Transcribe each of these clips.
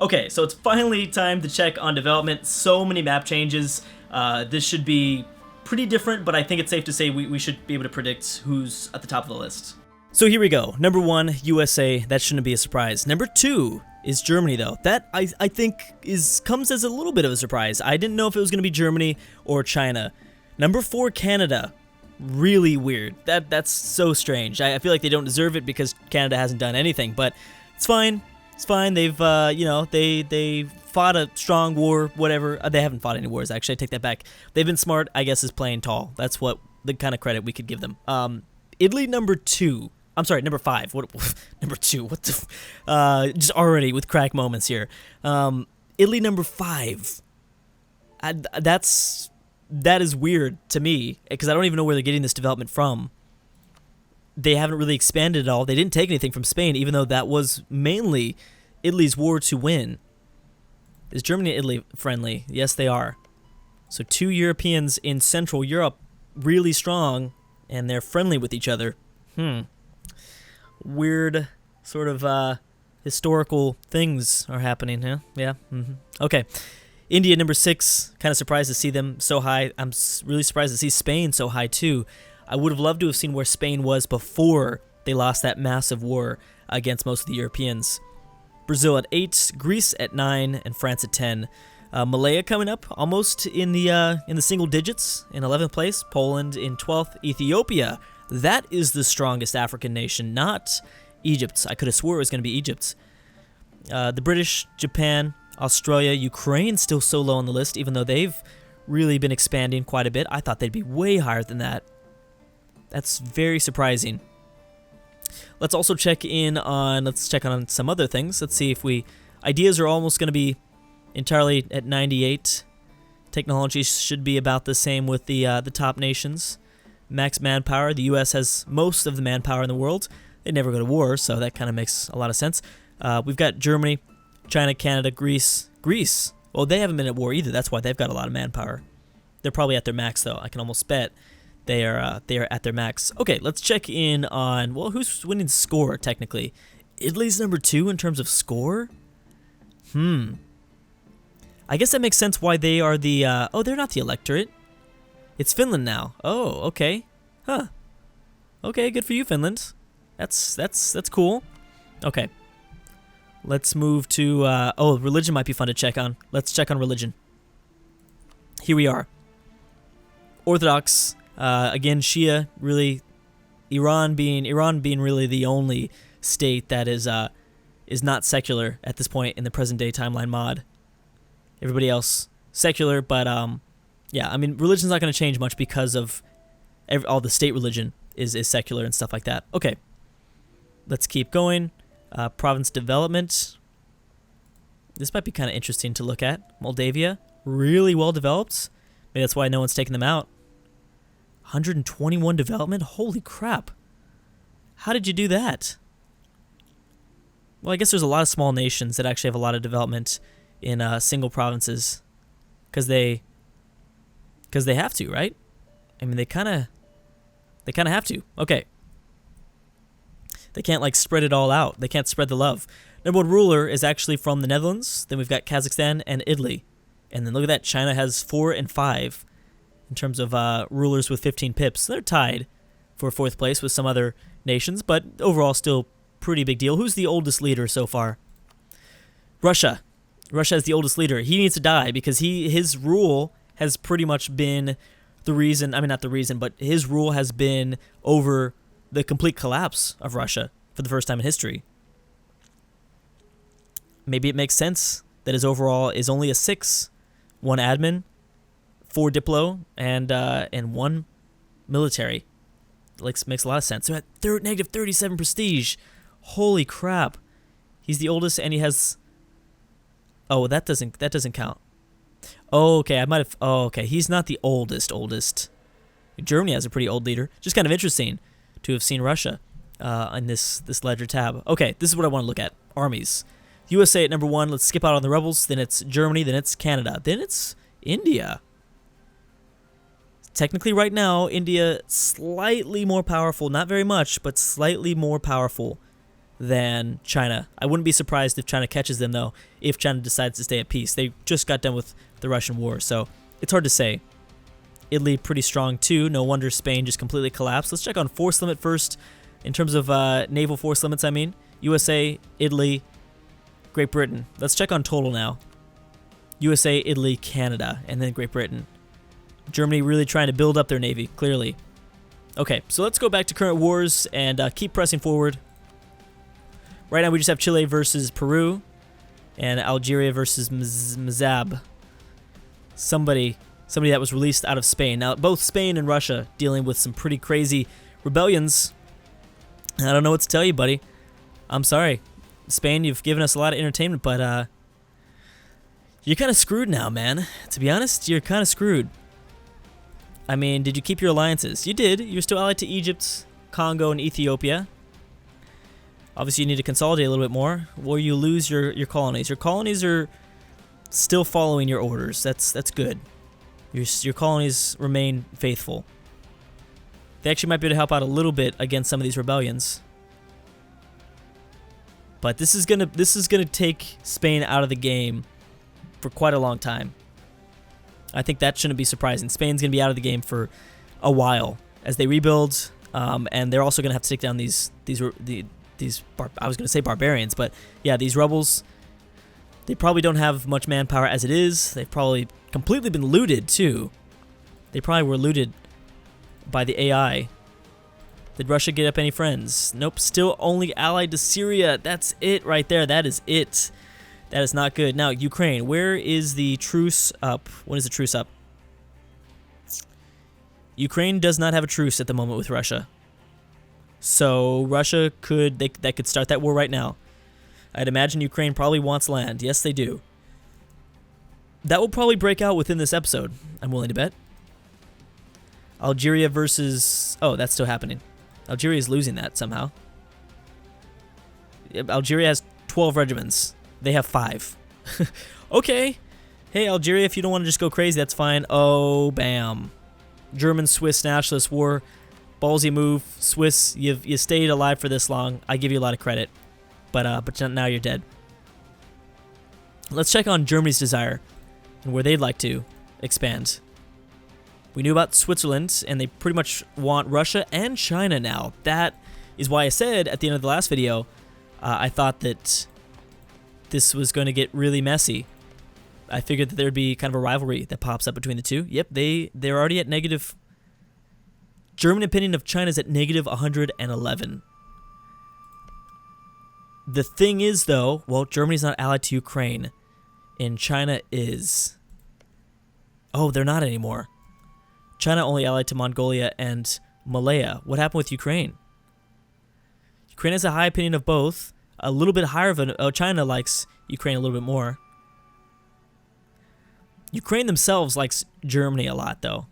Okay, so it's finally time to check on development. So many map changes. This should be pretty different, but I think it's safe to say we should be able to predict who's at the top of the list. So here we go. Number 1, USA. That shouldn't be a surprise. Number 2 is Germany, though. That, I think, comes as a little bit of a surprise. I didn't know if it was going to be Germany or China. Number 4, Canada. Really weird. That's so strange. I feel like they don't deserve it because Canada hasn't done anything, but it's fine. It's fine. They've, they fought a strong war, whatever. They haven't fought any wars, actually. I take that back. They've been smart, I guess, is playing tall. That's what the kind of credit we could give them. Italy, number 2. I'm sorry, number 5. What? Number 2. What the? Just already with crack moments here. Italy, number 5. That is weird to me because I don't even know where they're getting this development from. They haven't really expanded at all. They didn't take anything from Spain, even though that was mainly Italy's war to win. Is Germany and Italy friendly? Yes, they are. So 2 Europeans in Central Europe, really strong, and they're friendly with each other. Weird sort of historical things are happening, huh? Yeah. Okay. India, number 6. Kind of surprised to see them so high. I'm really surprised to see Spain so high, too. I would have loved to have seen where Spain was before they lost that massive war against most of the Europeans. Brazil at 8, Greece at 9, and France at 10. Malaya coming up almost in the single digits in 11th place. Poland in 12th. Ethiopia, that is the strongest African nation, not Egypt. I could have swore it was going to be Egypt. The British, Japan, Australia, Ukraine still so low on the list, even though they've really been expanding quite a bit. I thought they'd be way higher than that. That's very surprising. Let's also check on some other things. Let's see if ideas are almost going to be entirely at 98. Technology should be about the same with the top nations. Max manpower, the U.S. has most of the manpower in the world. They never go to war, so that kind of makes a lot of sense. We've got Germany, China, Canada, Greece. Well, they haven't been at war either. That's why they've got a lot of manpower. They're probably at their max, though. I can almost bet they are at their max. Okay, let's check in on, well, who's winning score, technically. Italy's number 2 in terms of score? I guess that makes sense why they are the, they're not the electorate. It's Finland now. Oh, okay. Huh. Okay, good for you, Finland. That's cool. Okay. Let's move to, religion might be fun to check on. Let's check on religion. Here we are. Orthodox, again, Shia, really, Iran being really the only state that is not secular at this point in the present day timeline mod. Everybody else secular, but yeah, I mean, religion's not going to change much because of all the state religion is secular and stuff like that. Okay, let's keep going. Province development. This might be kind of interesting to look at. Moldavia, really well developed. Maybe that's why no one's taking them out. 121 development? Holy crap. How did you do that? Well, I guess there's a lot of small nations that actually have a lot of development in single provinces because they have to, right? I mean, they kind of have to. Okay. They can't, like, spread it all out. They can't spread the love. Number 1 ruler is actually from the Netherlands. Then we've got Kazakhstan and Italy. And then look at that. China has 4 and 5 in terms of rulers with 15 pips. They're tied for 4th place with some other nations, but overall still pretty big deal. Who's the oldest leader so far? Russia. Russia is the oldest leader. He needs to die because his rule has pretty much been the reason, I mean, not the reason, but his rule has been over the complete collapse of Russia for the first time in history. Maybe it makes sense that his overall is only a 6. 1 admin, 4 diplo, and 1 military. Makes a lot of sense. So at negative 37 prestige. Holy crap. He's the oldest and he has... Oh, that doesn't count. Oh, okay, okay, he's not the oldest. Germany has a pretty old leader. Just kind of interesting to have seen Russia in this ledger tab. Okay, this is what I want to look at. Armies. USA at number 1. Let's skip out on the rebels. Then it's Germany. Then it's Canada. Then it's India. Technically, right now, India slightly more powerful. Not very much, but slightly more powerful than China. I wouldn't be surprised if China catches them, though, if China decides to stay at peace. They just got done with the Russian war, so it's hard to say. Italy pretty strong too. No wonder Spain just completely collapsed. Let's check on force limit first. In terms of naval force limits, I mean. USA, Italy, Great Britain. Let's check on total now. USA, Italy, Canada, and then Great Britain. Germany really trying to build up their navy, clearly. Okay, so let's go back to current wars and keep pressing forward. Right now we just have Chile versus Peru and Algeria versus Mazab. Somebody that was released out of Spain. Now, both Spain and Russia dealing with some pretty crazy rebellions. I don't know what to tell you, buddy. I'm sorry. Spain, you've given us a lot of entertainment, but you're kind of screwed now, man. To be honest, you're kind of screwed. I mean, did you keep your alliances? You did. You're still allied to Egypt, Congo, and Ethiopia. Obviously, you need to consolidate a little bit more, or you lose your colonies. Your colonies are still following your orders. That's good. Your colonies remain faithful. They actually might be able to help out a little bit against some of these rebellions. But this is gonna take Spain out of the game for quite a long time. I think that shouldn't be surprising. Spain's gonna be out of the game for a while as they rebuild, and they're also gonna have to take down these I was gonna say barbarians, but yeah, these rebels. They probably don't have much manpower as it is. They've probably completely been looted too. They probably were looted by the AI. Did Russia get up any friends? Nope, still only allied to Syria. That's it right there. That is it. That is not good. Now, Ukraine, where is the truce up? When is the truce up? Ukraine does not have a truce at the moment with Russia. So Russia could start that war right now. I'd imagine Ukraine probably wants land. Yes, they do. That will probably break out within this episode, I'm willing to bet. Algeria versus... Oh, that's still happening. Algeria is losing that somehow. Algeria has 12 regiments. They have 5. Okay. Hey, Algeria, if you don't want to just go crazy, that's fine. Oh, bam. German-Swiss nationalist war. Ballsy move. Swiss, you stayed alive for this long. I give you a lot of credit. But now you're dead. Let's check on Germany's desire and where they'd like to expand. We knew about Switzerland, and they pretty much want Russia and China now. That is why I said at the end of the last video, I thought that this was going to get really messy. I figured that there'd be kind of a rivalry that pops up between the two. Yep, they're already at negative. German opinion of China is at negative 111. The thing is, though, well, Germany's not allied to Ukraine, and China is. Oh, they're not anymore. China only allied to Mongolia and Malaya. What happened with Ukraine? Ukraine has a high opinion of both. A little bit higher of an... Oh, China likes Ukraine a little bit more. Ukraine themselves likes Germany a lot, though.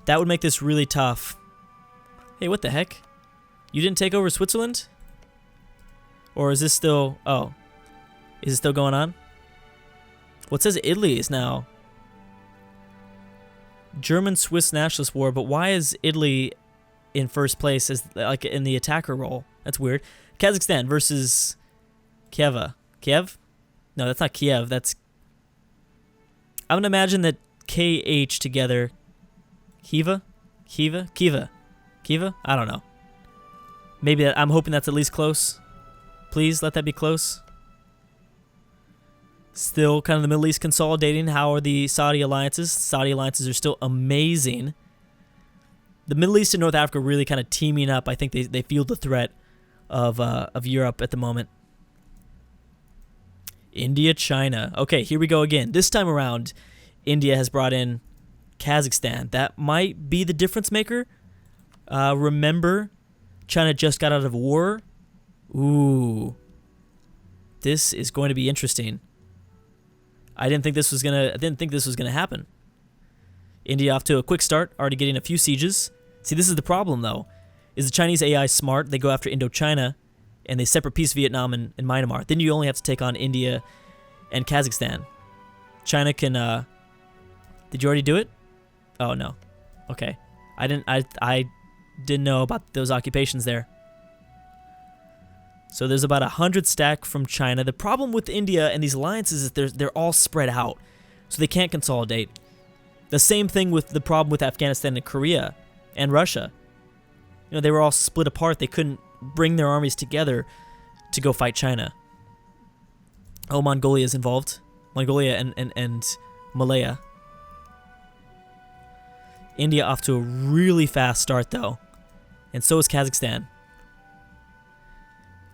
That would make this really tough. Hey, what the heck? You didn't take over Switzerland? Or is this still... Oh. Is it still going on? Well, it says Italy is now... German-Swiss nationalist war, but why is Italy in first place as like in the attacker role? That's weird. Kazakhstan versus Kiev. Kiev? No, that's not Kiev. That's... I'm going to imagine that KH together... Kiva? Kiva? Kiva? Kiva? I don't know. Maybe I'm hoping that's at least close. Please let that be close. Still kind of the Middle East consolidating. How are the Saudi alliances? Saudi alliances are still amazing. The Middle East and North Africa really kind of teaming up. I think they feel the threat of Europe at the moment. India, China. Okay, here we go again. This time around, India has brought in Kazakhstan. That might be the difference maker. Remember, China just got out of war. Ooh. This is going to be interesting. I didn't think this was gonna happen. India off to a quick start, already getting a few sieges. See, this is the problem though. Is the Chinese AI smart? They go after Indochina, and they separate piece Vietnam and Myanmar. Then you only have to take on India and Kazakhstan. China can. Did you already do it? Oh no. Okay. I didn't know about those occupations there. So there's about 100 stack from China. The problem with India and these alliances is they're all spread out, so they can't consolidate. The same thing with the problem with Afghanistan and Korea and Russia. You know, they were all split apart. They couldn't bring their armies together to go fight China. Oh, Mongolia is involved. Mongolia and Malaya. India off to a really fast start, though. And so is Kazakhstan.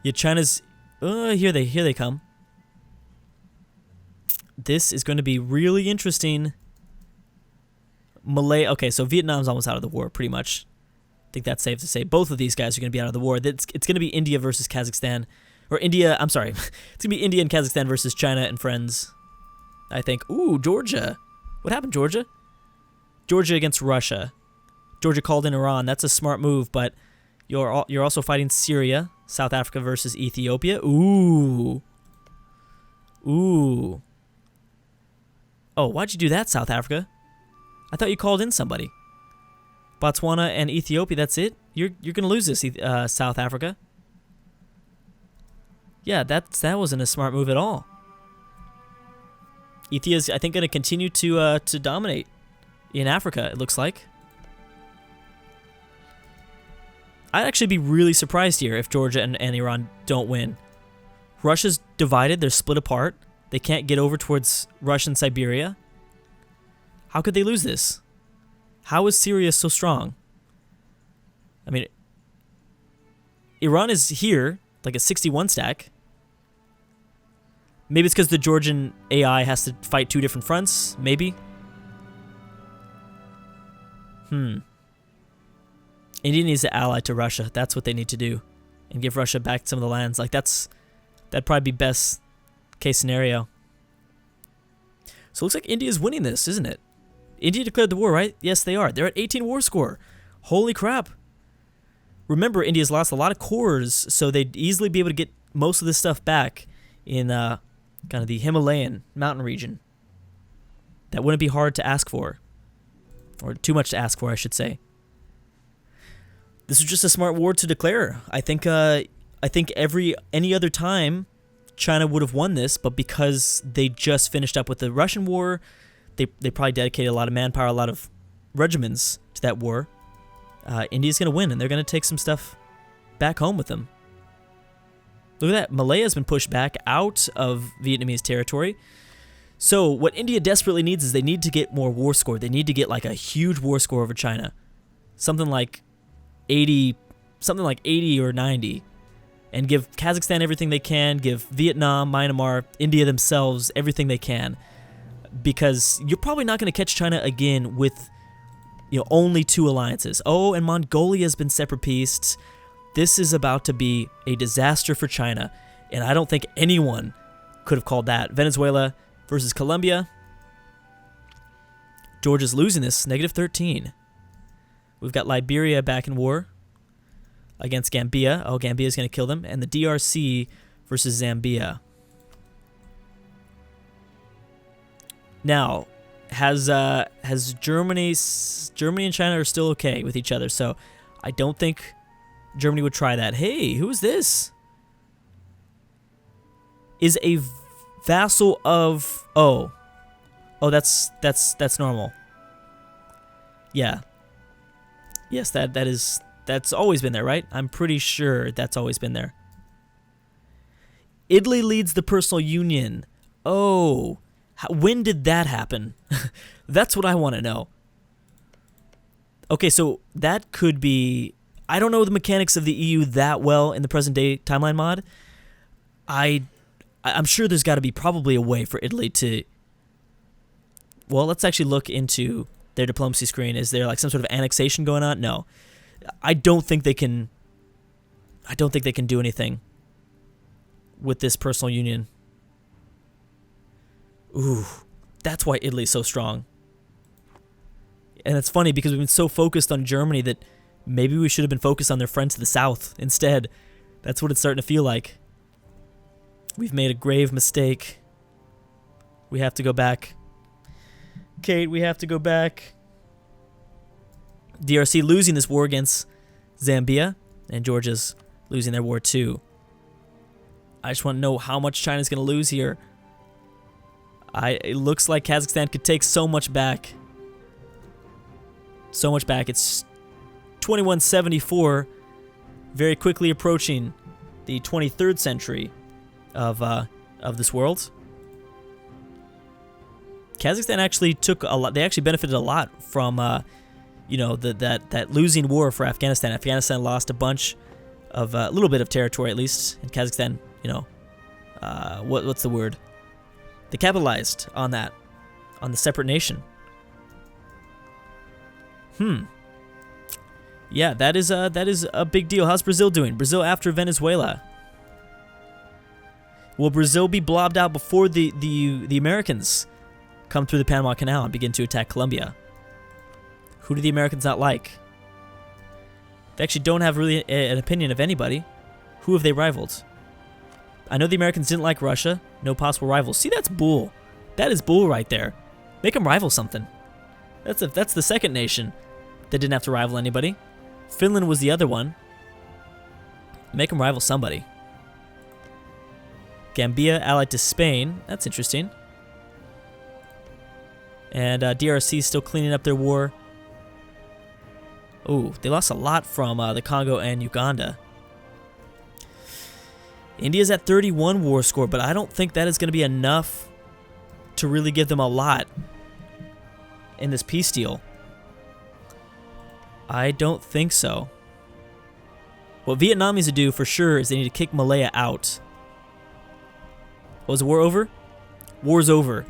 Yeah, China's... here they come. This is going to be really interesting. Malay... Okay, so Vietnam's almost out of the war, pretty much. I think that's safe to say. Both of these guys are going to be out of the war. It's going to be India versus Kazakhstan. Or India... I'm sorry. It's going to be India and Kazakhstan versus China and friends, I think. Ooh, Georgia. What happened, Georgia? Georgia against Russia. Georgia called in Iran. That's a smart move, but you're also fighting Syria. South Africa versus Ethiopia. Ooh. Ooh. Oh, why'd you do that, South Africa? I thought you called in somebody. Botswana and Ethiopia, that's it? You're going to lose this, South Africa. Yeah, that wasn't a smart move at all. Ethiopia's, I think, going to continue to dominate in Africa, it looks like. I'd actually be really surprised here if Georgia and Iran don't win. Russia's divided. They're split apart. They can't get over towards Russian Siberia. How could they lose this? How is Syria so strong? I mean, Iran is here, like a 61 stack. Maybe it's because the Georgian AI has to fight two different fronts. Maybe. India needs to ally to Russia. That's what they need to do. And give Russia back some of the lands. Like, that'd probably be best case scenario. So it looks like India's winning this, isn't it? India declared the war, right? Yes, they are. They're at 18 war score. Holy crap. Remember, India's lost a lot of cores, so they'd easily be able to get most of this stuff back in kind of the Himalayan mountain region. That wouldn't be hard to ask for. Or too much to ask for, I should say. This was just a smart war to declare. I think any other time China would have won this, but because they just finished up with the Russian war, they probably dedicated a lot of manpower, a lot of regiments to that war. India's going to win, and they're going to take some stuff back home with them. Look at that. Malaya's been pushed back out of Vietnamese territory. So what India desperately needs is they need to get more war score. They need to get like a huge war score over China. Something like 80 or 90. And give Kazakhstan everything they can, give Vietnam, Myanmar, India themselves everything they can. Because you're probably not going to catch China again with only two alliances. Oh, and Mongolia's been separate pieced. This is about to be a disaster for China, and I don't think anyone could have called that. Venezuela versus Colombia. Georgia's losing this, -13. We've got Liberia back in war against Gambia. Oh, Gambia's going to kill them. And the DRC versus Zambia. Now, has Germany and China are still okay with each other, so I don't think Germany would try that. Hey, who is this? Is a vassal of... Oh, that's normal. Yeah. Yes, that's always been there, right? I'm pretty sure that's always been there. Italy leads the personal union. Oh, when did that happen? That's what I want to know. Okay, so that could be... I don't know the mechanics of the EU that well in the present day timeline mod. I'm sure there's got to be probably a way for Italy to... Well, let's actually look into their diplomacy screen. Is there like some sort of annexation going on? No. I don't think they can do anything with this personal union. Ooh, that's why Italy's so strong. And it's funny because we've been so focused on Germany that maybe we should have been focused on their friends to the south instead. That's what it's starting to feel like. We've made a grave mistake. We have to go back. Kate, we have to go back. DRC losing this war against Zambia, and Georgia's losing their war too. I just want to know how much China's going to lose here. It looks like Kazakhstan could take so much back. So much back. It's 2174, very quickly approaching the 23rd century of this world. Kazakhstan actually took a lot. They actually benefited a lot from, you know, that losing war for Afghanistan. Afghanistan lost a little bit of territory at least, and Kazakhstan, you know, what's the word? They capitalized on that, on the separate nation. Yeah, that is a big deal. How's Brazil doing? Brazil after Venezuela. Will Brazil be blobbed out before the Americans come through the Panama Canal and begin to attack Colombia? Who do the Americans not like? They actually don't have really an opinion of anybody. Who have they rivaled? I know the Americans didn't like Russia. No possible rivals. See, that's bull. That is bull right there. Make them rival something. That's the second nation that didn't have to rival anybody. Finland was the other one. Make them rival somebody. Gambia allied to Spain. That's interesting. And DRC still cleaning up their war. Ooh, they lost a lot from the Congo and Uganda. India's at 31 war score, but I don't think that is going to be enough to really give them a lot in this peace deal. I don't think so. What Vietnam needs to do for sure is they need to kick Malaya out. Was the war over? War's over.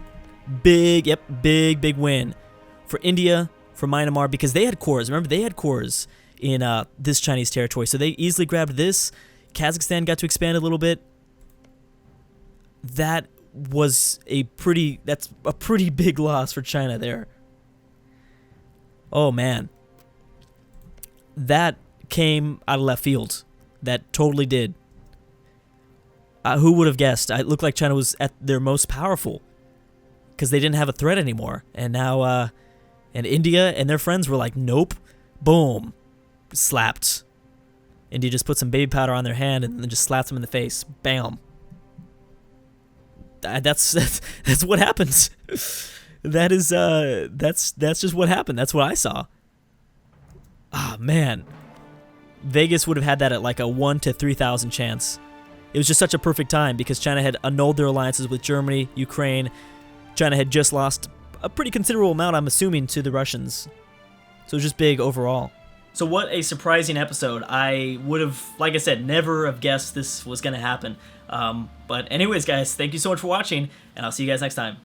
Big win for India, for Myanmar, because they had cores. Remember, they had cores in this Chinese territory, so they easily grabbed this. Kazakhstan got to expand a little bit. That's a pretty big loss for China there. Oh man. That came out of left field. That totally did. Who would have guessed? It looked like China was at their most powerful because they didn't have a threat anymore. And now, and India and their friends were like, nope. Boom. Slapped. India just put some baby powder on their hand and then just slapped them in the face. Bam. That's what happens. That's just what happened. That's what I saw. Ah, man. Vegas would have had that at like a 1 to 3,000 chance. It was just such a perfect time because China had annulled their alliances with Germany, Ukraine. China had just lost a pretty considerable amount, I'm assuming, to the Russians. So it was just big overall. So what a surprising episode. I would have, like I said, never have guessed this was going to happen. But anyways, guys, thank you so much for watching, and I'll see you guys next time.